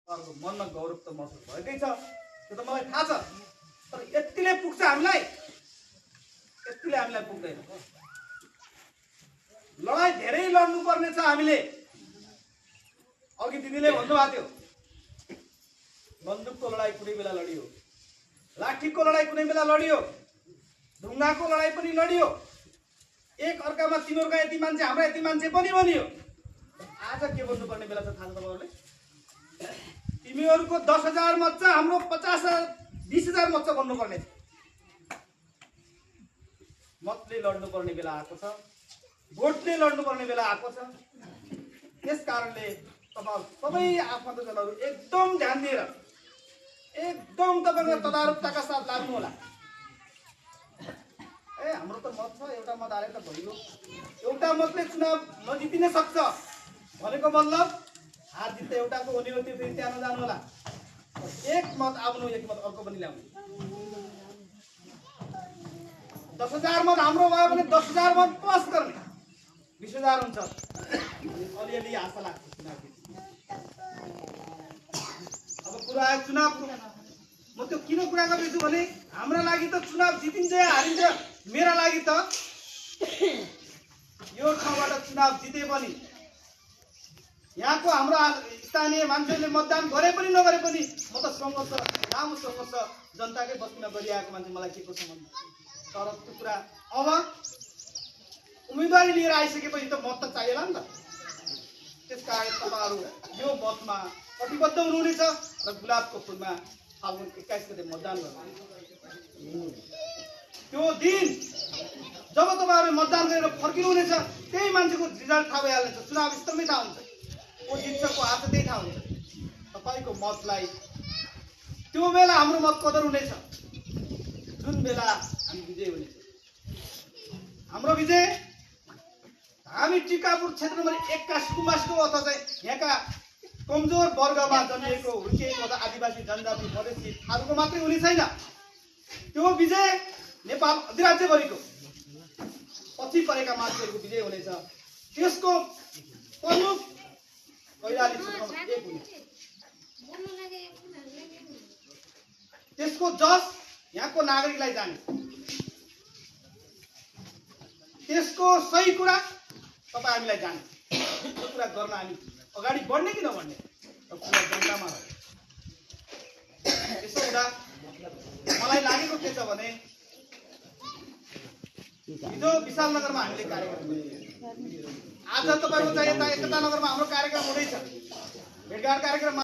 अर्को मनमा गौरव त महसुस भएकै छ, त्यो त मलाई थाहा छ। तर यतिले पुग्छ हामीलाई? यतिले हामीलाई पुग्दैन। लडाई धेरै लड्नु पर्ने छ हामीले। अघि दिदीले भन्नुभएको थियो, बन्दुकको लडाई कुनै बेला लडियो, लाठीको लडाई कुनै बेला लडियो, ढुङ्गाको लडाई पनि लडियो, एक अर्कामा तिनीहरूका यति मान्छे हाम्रा यति मान्छे पनि भनियो। आज के भन्नुपर्ने बेला छ थाहा छ तपाईँहरूले? तिमीहरूको 10,000 मत छ, हाम्रो 20,000 मत छ भन्नुपर्ने छ। मतले लड्नुपर्ने बेला आएको छ, भोटले लड्नुपर्ने बेला आएको छ। त्यस कारणले तपाईँ सबै आफन्तजनहरू एकदम ध्यान दिएर एकदम तपाईँको तदारुकताका साथ लाग्नु होला। हाम्रो त मत छ, एउटा मत हाले त भइगयो, एउटा मतले चुनाव नजितिन सक्छ भनेको मतलब हार जित एउटाको हुने हो, त्यो फेरि त्यहाँ नजानु होला। एक मत आफ्नो, एक मत अर्को पनि ल्याउनु। 10,000 मत हाम्रो भयो भने 10,000 मत प्लस गर्ने 20,000 हुन्छ। अलिअलि आशा लाग्छ चुनाव। अब कुरा आयो चुनावको, म त्यो किन कुरा गर्दैछु भने हाम्रा लागि त चुनाव जितिन्छ या हारिन्छ, मेरा लागि त यो ठाउँबाट चुनाव जिते पनि यहाँको हाम्रो स्थानीय मान्छेले मतदान गरे पनि नगरे पनि म त सङ्घर्ष, लामो सङ्घर्ष जनताकै बस्तीमा गरिआएको मान्छे, मलाई के को सम्बन्ध। तर त्यो कुरा अब उम्मेदवारी लिएर आइसकेपछि त मत त चाहिएला नि त। त्यस कारण तपाईँहरू यो मतमा कटिबद्ध हुनुहुनेछ र गुलाबको फुलमा फाल्गुन 21 गते मतदान गर्नु। त्यो दिन जब तपाईँहरू मतदान गरेर फर्किनुहुनेछ त्यही मान्छेको रिजल्ट थाहा भइहाल्नेछ, चुनाव स्थलमै थाहा हुन्छ, को जित्छ को हार्छ त्यही थाहा हुन्छ। तपाईँको मतलाई त्यो बेला हाम्रो मत कदर हुनेछ जुन बेला हामी विजय हुनेछ। हाम्रो विजय हामी टिकापुर क्षेत्र नम्बर 1 का सुकुम्बासीको अथवा चाहिँ यहाँका कमजोर वर्गमा जन्मिएको हुर्किएको आदिवासी जनजाति मधेसी थारूको मात्रै हुने छैन। त्यो विजय नेपाल अधिराज्यभरिको पछि परेका मान्छेहरूको विजय हुनेछ। त्यसको प्रमुख कैलाली क्षेत्र नम्बर 1 हुनेछ। त्यसको जस यहाँको नागरिकलाई जाने, त्यसको सही कुरा तपाईँ हामीलाई जाने, त्यो कुरा गर्न हामी अगाडि बढ्ने कि नबढ्ने कुरा जनतामा हो। त्यसो हुँदा मलाई लागेको के छ भने हिजो विशालनगरमा हामीले कार्यक्रम गर्यौँ। आज तपाईँको चाहिँ यता एकता नगरमा हाम्रो कार्यक्रम हुँदैछ, भेटघाट कार्यक्रम।